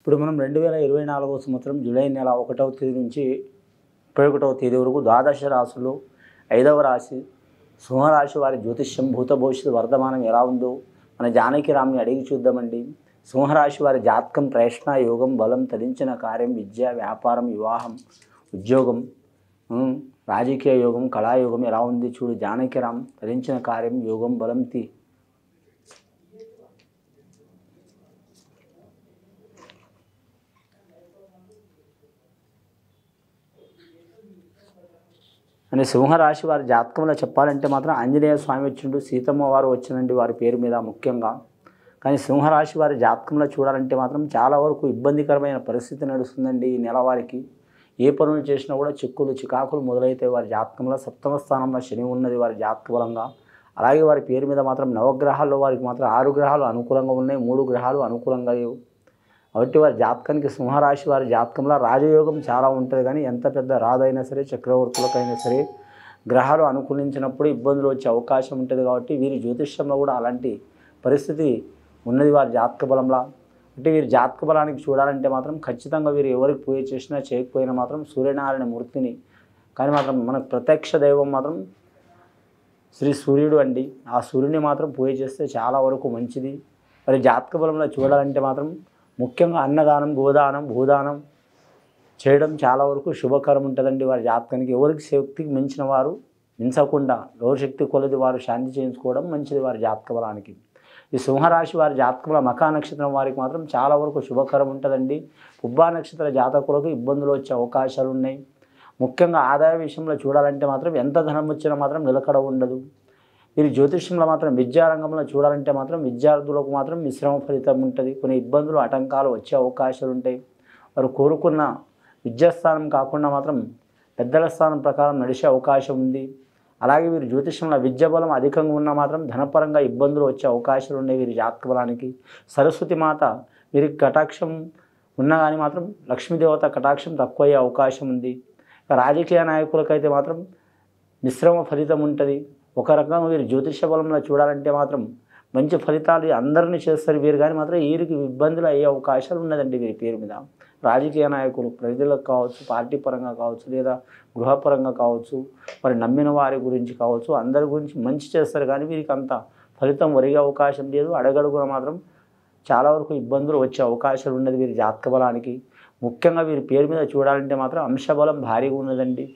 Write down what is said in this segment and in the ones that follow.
ఇప్పుడు మనం 2024వ సంవత్సరం జూలై నెల 1వ తేదీ నుంచి 31వ తేదీ వరకు ద్వాదశ రాశుల్లో 5వ రాశి సింహరాశి వారి జ్యోతిష్యం భూత భవిష్యత్తు వర్ధమానం ఎలా ఉందో మన జానకిరామ్ని అడిగి చూద్దామండి. సింహరాశి వారి జాతకం ప్రయత్న యోగం బలం తరించిన కార్యం విద్య వ్యాపారం వివాహం ఉద్యోగం రాజకీయ యోగం కళాయోగం ఎలా ఉంది చూడు జానకిరామ్. తరించిన కార్యం యోగం బలం అని సింహరాశి వారి జాతకంలో చెప్పాలంటే మాత్రం ఆంజనేయ స్వామి వచ్చిండు, సీతమ్మ వారు వచ్చినండి వారి పేరు మీద ముఖ్యంగా. కానీ సింహరాశి వారి జాతకంలో చూడాలంటే మాత్రం చాలా వరకు ఇబ్బందికరమైన పరిస్థితి నడుస్తుందండి ఈ నెల వారికి. ఏ పనులు చేసినా కూడా చిక్కులు చికాకులు మొదలైతే వారి జాతకంలో 7వ స్థానంలో శని ఉన్నది వారి జాతక బలంగా. అలాగే వారి పేరు మీద మాత్రం నవగ్రహాల్లో వారికి మాత్రం 6 గ్రహాలు అనుకూలంగా ఉన్నాయి, 3 గ్రహాలు అనుకూలంగా లేవు. కాబట్టి వారి జాతకానికి సింహరాశి వారి జాతకంలో రాజయోగం చాలా ఉంటుంది. కానీ ఎంత పెద్ద రాజైనా సరే చక్రవర్తులకైనా సరే గ్రహాలు అనుకూలించినప్పుడు ఇబ్బందులు వచ్చే అవకాశం ఉంటుంది. కాబట్టి వీరి జ్యోతిష్యంలో కూడా అలాంటి పరిస్థితి ఉన్నది వారి జాతక బలంలో. అంటే వీరి జాతక బలానికి చూడాలంటే మాత్రం ఖచ్చితంగా వీరు ఎవరికి పూజ చేసినా చేయకపోయినా మాత్రం సూర్యనారాయణ మూర్తిని కానీ మాత్రం మనకు ప్రత్యక్ష దైవం మాత్రం శ్రీ సూర్యుడు అండి. ఆ సూర్యుని మాత్రం పూజ చేస్తే చాలా వరకు మంచిది. మరి జాతక బలంలో చూడాలంటే మాత్రం ముఖ్యంగా అన్నదానం గోదానం భూదానం చేయడం చాలా వరకు శుభకరం ఉంటుందండి వారి జాతకానికి. ఎవరికి శక్తికి మించిన వారు మించకుండా ఎవరి శక్తి కొలది వారు శాంతి చేయించుకోవడం మంచిది వారి జాతక బలానికి. ఈ సింహరాశి వారి జాతకంలో మఖా నక్షత్రం వారికి మాత్రం చాలా వరకు శుభకరం ఉంటుందండి. పుబ్బా నక్షత్ర జాతకులకు ఇబ్బందులు వచ్చే అవకాశాలు ఉన్నాయి. ముఖ్యంగా ఆదాయ విషయంలో చూడాలంటే మాత్రం ఎంత ధనం వచ్చినా మాత్రం నిలకడ ఉండదు. వీరి జ్యోతిష్యంలో మాత్రం విద్యారంగంలో చూడాలంటే మాత్రం విద్యార్థులకు మాత్రం మిశ్రమ ఫలితం ఉంటుంది. కొన్ని ఇబ్బందులు ఆటంకాలు వచ్చే అవకాశాలు ఉంటాయి. వారు కోరుకున్న విద్యాస్థానం కాకుండా మాత్రం పెద్దల స్థానం ప్రకారం నడిచే అవకాశం ఉంది. అలాగే వీరి జ్యోతిష్యంలో విద్య బలం అధికంగా ఉన్నా మాత్రం ధనపరంగా ఇబ్బందులు వచ్చే అవకాశాలు ఉన్నాయి వీరి జాతక బలానికి. సరస్వతి మాత వీరికి కటాక్షం ఉన్నా కానీ మాత్రం లక్ష్మీదేవత కటాక్షం తక్కువ అయ్యే అవకాశం ఉంది. రాజకీయ నాయకులకైతే మాత్రం మిశ్రమ ఫలితం ఉంటుంది. ఒక రకంగా వీరి జ్యోతిష బలంలో చూడాలంటే మాత్రం మంచి ఫలితాలు అందరినీ చేస్తారు వీరు, కానీ మాత్రం వీరికి ఇబ్బందులు అయ్యే అవకాశాలు ఉన్నదండి వీరి పేరు మీద. రాజకీయ నాయకులు ప్రజలకు కావచ్చు, పార్టీ పరంగా కావచ్చు, లేదా గృహపరంగా కావచ్చు, మరి నమ్మిన వారి గురించి కావచ్చు, అందరి గురించి మంచి చేస్తారు. కానీ వీరికి అంత ఫలితం ఒరిగే అవకాశం లేదు. అడగడుగున మాత్రం చాలా వరకు ఇబ్బందులు వచ్చే అవకాశాలు ఉన్నది వీరి జాతక బలానికి. ముఖ్యంగా వీరి పేరు మీద చూడాలంటే మాత్రం అంశబలం భారీగా ఉన్నదండి.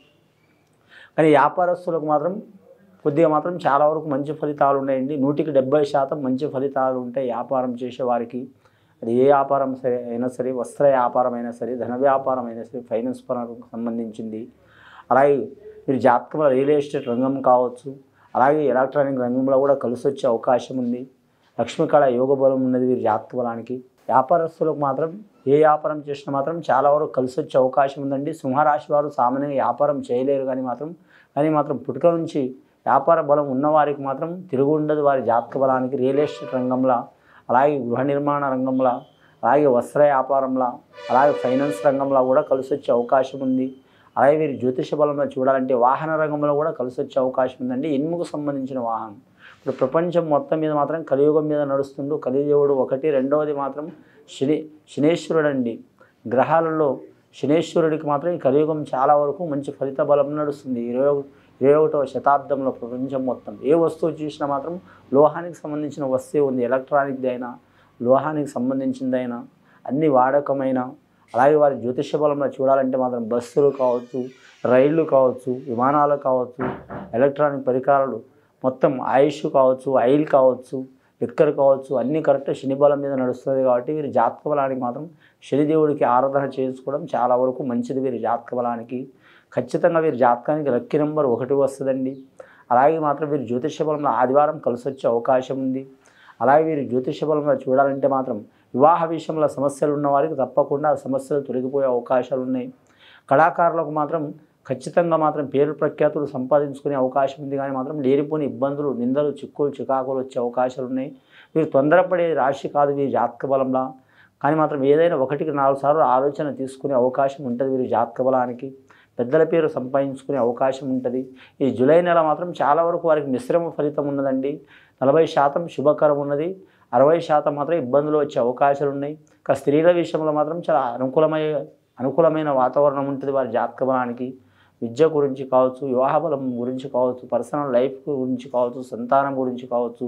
కానీ వ్యాపారస్తులకు మాత్రం కొద్దిగా మాత్రం చాలా వరకు మంచి ఫలితాలు ఉన్నాయండి. 100కి 70% మంచి ఫలితాలు ఉంటాయి వ్యాపారం చేసేవారికి. అది ఏ వ్యాపారం సరే అయినా సరే, వస్త్ర వ్యాపారం అయినా సరే, ధన వ్యాపారం అయినా సరే, ఫైనాన్స్ పరంగా సంబంధించింది. అలాగే మీరు జాతకంలో రియల్ ఎస్టేట్ రంగం కావచ్చు, అలాగే ఎలక్ట్రానిక్ రంగంలో కూడా కలిసి వచ్చే అవకాశం ఉంది. లక్ష్మీ కళ యోగ బలం ఉన్నది వీరి జాతక బలానికి. వ్యాపారస్తులకు మాత్రం ఏ వ్యాపారం చేసినా మాత్రం చాలా వరకు కలిసి వచ్చే అవకాశం ఉందండి. సింహరాశి వారు సామాన్యంగా వ్యాపారం చేయలేరు. కానీ మాత్రం పుట్టుక నుంచి వ్యాపార బలం ఉన్నవారికి మాత్రం తిరుగు ఉండదు వారి జాతక బలానికి. రియల్ ఎస్టేట్ రంగంలో, అలాగే గృహ నిర్మాణ రంగంలో, అలాగే వస్త్ర వ్యాపారంలో, అలాగే ఫైనాన్స్ రంగంలో కూడా కలిసి వచ్చే అవకాశం ఉంది. అలాగే వీరి జ్యోతిష బలంలో చూడాలంటే వాహన రంగంలో కూడా కలిసి వచ్చే అవకాశం ఉందండి. ఇనుముకు సంబంధించిన వాహనం. ఇప్పుడు ప్రపంచం మొత్తం మీద మాత్రం కలియుగం మీద నడుస్తుండు. కలియుగుడు ఒకటి, రెండవది మాత్రం శనేశ్వరుడు అండి. గ్రహాలలో శనేశ్వరుడికి మాత్రం ఈ కలియుగం చాలా వరకు మంచి ఫలిత బలం నడుస్తుంది. 21వ శతాబ్దంలో ప్రపంచం మొత్తం ఏ వస్తువు చూసినా మాత్రం లోహానికి సంబంధించిన వస్తువు ఉంది. ఎలక్ట్రానిక్ది అయినా, లోహానికి సంబంధించిందైనా, అన్ని వాడకమైన. అలాగే వారి జ్యోతిష బలంలో చూడాలంటే మాత్రం బస్సులు కావచ్చు, రైళ్ళు కావచ్చు, విమానాలు కావచ్చు, ఎలక్ట్రానిక్ పరికరాలు మొత్తం ఆయుష్ కావచ్చు, ఆయిల్ కావచ్చు, లిక్కర్ కావచ్చు, అన్నీ కరెక్ట్ శని బలం మీద నడుస్తుంది. కాబట్టి వీరి జాతక బలానికి మాత్రం శనిదేవుడికి ఆరాధన చేసుకోవడం చాలా వరకు మంచిది వీరి జాతక బలానికి. ఖచ్చితంగా వీరి జాతకానికి లక్కీ నెంబర్ 1 వస్తుందండి. అలాగే మాత్రం వీరి జ్యోతిష బలంలో ఆదివారం కలిసి వచ్చే అవకాశం ఉంది. అలాగే వీరి జ్యోతిష బలంలో చూడాలంటే మాత్రం వివాహ విషయంలో సమస్యలు ఉన్న వారికి తప్పకుండా ఆ సమస్యలు తొలగిపోయే అవకాశాలు ఉన్నాయి. కళాకారులకు మాత్రం ఖచ్చితంగా మాత్రం పేరు ప్రఖ్యాతులు సంపాదించుకునే అవకాశం ఉంది. కానీ మాత్రం లేనిపోని ఇబ్బందులు, నిందలు, చిక్కులు చికాకులు వచ్చే అవకాశాలు ఉన్నాయి. వీరు తొందరపడే రాశి కాదు వీరి జాతక బలంలో. కానీ మాత్రం ఏదైనా 1కి 4 సార్లు ఆలోచన తీసుకునే అవకాశం ఉంటుంది వీరి జాతక బలానికి. పెద్దల పేరు సంపాదించుకునే అవకాశం ఉంటుంది. ఈ జూలై నెల మాత్రం చాలా వరకు వారికి మిశ్రమ ఫలితం ఉన్నదండి. 40% శుభకరం ఉన్నది. 60% మాత్రం ఇబ్బందులు వచ్చే అవకాశాలు ఉన్నాయి. ఇక స్త్రీల విషయంలో మాత్రం చాలా అనుకూలమైన వాతావరణం ఉంటుంది వారి జాతక బలానికి. విద్య గురించి కావచ్చు, వివాహ బలం గురించి కావచ్చు, పర్సనల్ లైఫ్ గురించి కావచ్చు, సంతానం గురించి కావచ్చు,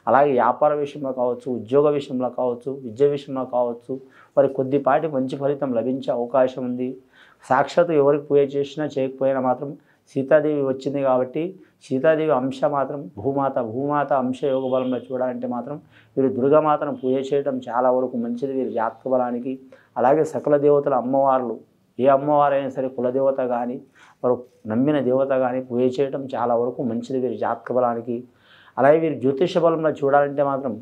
అలాగే వ్యాపార విషయంలో కావచ్చు, ఉద్యోగ విషయంలో కావచ్చు, విద్య విషయంలో కావచ్చు, వారికి కొద్దిపాటి మంచి ఫలితం లభించే అవకాశం ఉంది. సాక్షాత్తు ఎవరికి పూజ చేసినా చేయకపోయినా మాత్రం సీతాదేవి వచ్చింది కాబట్టి సీతాదేవి అంశ మాత్రం భూమాత అంశ యోగ బలంలో చూడాలంటే మాత్రం వీరు దుర్గామాతను పూజ చేయడం చాలా వరకు మంచిది వీరి జాతక బలానికి. అలాగే సకల దేవతల అమ్మవార్లు, ఏ అమ్మవారైనా సరే కులదేవత కానీ వారు నమ్మిన దేవత కానీ పూజ చేయడం చాలా వరకు మంచిది వీరి జాతక బలానికి. అలాగే వీరి జ్యోతిష బలంలో చూడాలంటే మాత్రం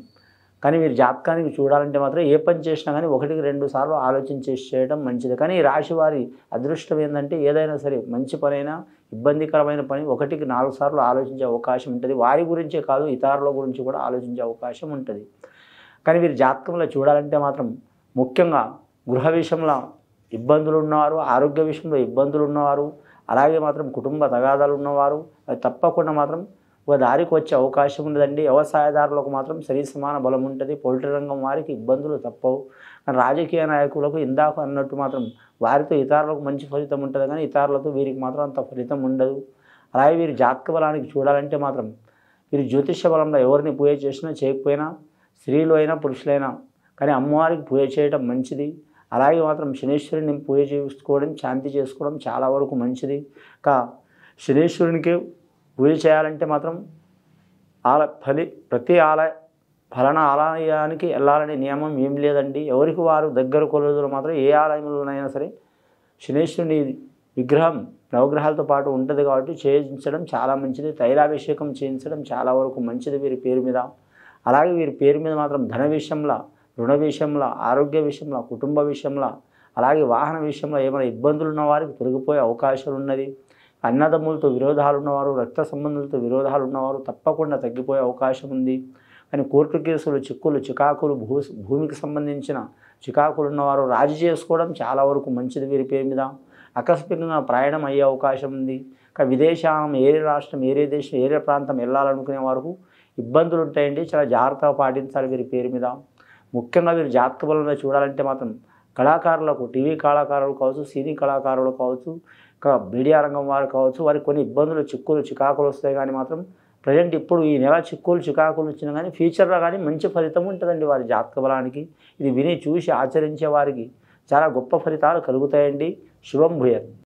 కానీ వీరి జాతకానికి చూడాలంటే మాత్రం ఏ పని చేసినా కానీ 1-2 సార్లు ఆలోచించి చేయడం మంచిది. కానీ ఈ రాశి వారి అదృష్టం ఏంటంటే ఏదైనా సరే మంచి పనైనా ఇబ్బందికరమైన పని 1-4 సార్లు ఆలోచించే అవకాశం ఉంటుంది. వారి గురించే కాదు ఇతరుల గురించి కూడా ఆలోచించే అవకాశం ఉంటుంది. కానీ వీరి జాతకంలో చూడాలంటే మాత్రం ముఖ్యంగా గృహ విషయంలో ఇబ్బందులు ఉన్నవారు, ఆరోగ్య విషయంలో ఇబ్బందులు ఉన్నవారు, అలాగే మాత్రం కుటుంబ తగాదాలు ఉన్నవారు అది తప్పకుండా మాత్రం ఒక దారికి వచ్చే అవకాశం ఉండదండి. వ్యవసాయదారులకు మాత్రం సరి సమాన బలం ఉంటుంది. పౌల్ట్రీ రంగం వారికి ఇబ్బందులు తప్పవు. కానీ రాజకీయ నాయకులకు ఇందాక అన్నట్టు మాత్రం వారితో ఇతరులకు మంచి ఫలితం ఉంటుంది, కానీ ఇతరులతో వీరికి మాత్రం అంత ఫలితం ఉండదు. అలాగే వీరి జాతక బలానికి చూడాలంటే మాత్రం వీరి జ్యోతిష బలంలో ఎవరిని పూజ చేసినా చేయకపోయినా స్త్రీలు అయినా పురుషులైనా కానీ అమ్మవారికి పూజ చేయడం మంచిది. అలాగే మాత్రం శనీశ్వరుని పూజ చేసుకోవడం, శాంతి చేసుకోవడం చాలా వరకు మంచిది. శనీశ్వరునికి పూజ చేయాలంటే మాత్రం ప్రతి ఫలానా ఆలయానికి వెళ్ళాలనే నియమం ఏం లేదండి. ఎవరికి వారు దగ్గర కొలుదులు మాత్రం ఏ ఆలయంలోనైనా సరే శనీశ్వరుని విగ్రహం నవగ్రహాలతో పాటు ఉంటుంది కాబట్టి చేయించడం చాలా మంచిది. తైలాభిషేకం చేయించడం చాలా వరకు మంచిది వీరి పేరు మీద. అలాగే వీరి పేరు మీద మాత్రం ధన విషయంలో, రుణ విషయంలో, ఆరోగ్య విషయంలో, కుటుంబ విషయంలో, అలాగే వాహన విషయంలో ఏమైనా ఇబ్బందులు ఉన్న వారికి తొలగిపోయే అవకాశాలు ఉన్నది. అన్నదమ్ములతో విరోధాలు ఉన్నవారు, రక్త సంబంధులతో విరోధాలు ఉన్నవారు తప్పకుండా తగ్గిపోయే అవకాశం ఉంది. కానీ కోర్టు కేసులు, చిక్కులు, చికాకులు, భూమికి సంబంధించిన చికాకులు ఉన్నవారు రాజీ చేసుకోవడం చాలా వరకు మంచిది వీరి పేరు మీద. ఆకస్మికంగా ప్రయాణం అయ్యే అవకాశం ఉంది. విదేశానం, ఏరే రాష్ట్రం, ఏరే దేశం, ఏరే ప్రాంతం వెళ్ళాలనుకునే వారికి ఇబ్బందులు ఉంటాయండి. చాలా జాగ్రత్తగా పాటించాలి వీరి పేరు మీద. ముఖ్యంగా వీరి జాతక బలంలో చూడాలంటే మాత్రం కళాకారులకు, టీవీ కళాకారులు కావచ్చు, సినీ కళాకారులు కావచ్చు, మీడియా రంగం వారు కావచ్చు, వారికి కొన్ని ఇబ్బందులు, చిక్కులు, చికాకులు వస్తాయి. కానీ మాత్రం ప్రజెంట్ ఇప్పుడు ఈ నెల చిక్కులు, చికాకులు వచ్చినా కానీ ఫ్యూచర్లో కానీ మంచి ఫలితం ఉంటుందండి వారి జాతక బలానికి. ఇది విని చూసి ఆచరించే వారికి చాలా గొప్ప ఫలితాలు కలుగుతాయండి. శుభం భూయాత్.